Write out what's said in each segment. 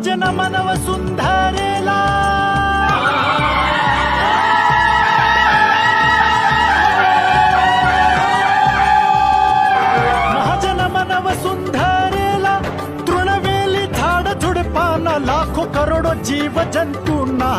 महाजन मनव सुंदरेला महाजन मनव सुंदरेला तृणवेली झाड झुडपाना लाखो करोडो जीव जंतूंना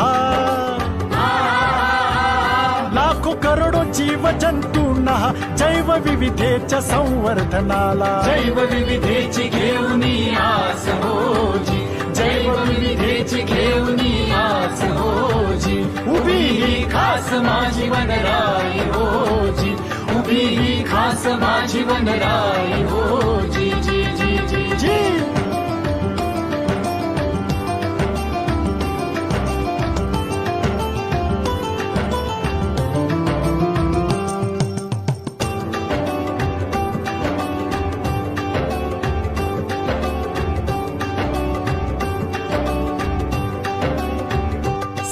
लाखो करोडो जीव जंतूंना जैव विविधेच्या संवर्धनाला जैव विविधेची घेऊनी आस होजी जैव विविधेची घेऊनी आस होजी उभी ही खास माझी वनराई होजी उभी ही खास माझी वनराई होजी जी जी जी जी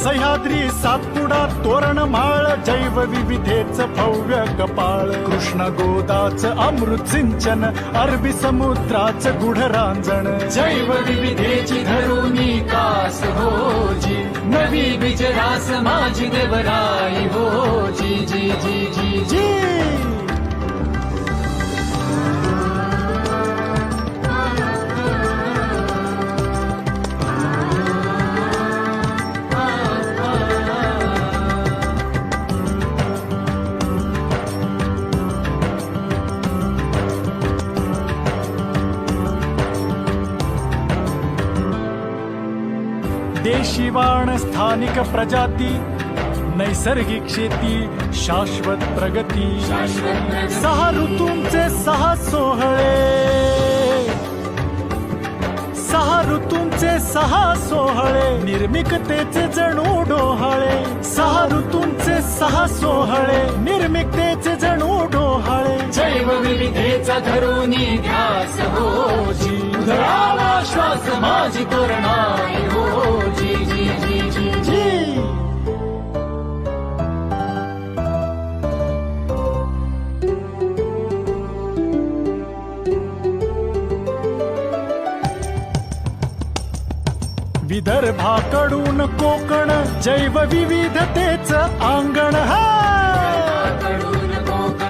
सह्याद्री सातपुडा तोरणमाळ जैव विविधेचं भव्य कपाळ कृष्ण गोदाचं अमृत सिंचन अरबी समुद्राचं गुढ रांजण जैव विविधेची धरुनी कास होजी नवी बिजरास माझी देवराई होजी जी जी जी जी जी देशीवाण स्थानिक प्रजाती नैसर्गिक शेती शाश्वत प्रगती सहा ऋतूंचे सहा सोहळे सहा ऋतूंचे सहा सोहळे निर्मिकतेचे जणू डोहाळे सहा ऋतूंचे सहा सोहळे निर्मिकतेचे जणू डोहाळे जैव विविधेचा धरुनी ध्यास होजी उधळावा श्वास माझी तोरणाई होजी जी जी जी जी जी विदर्भाकडून कोकण जैव विविधतेचं अंगण हा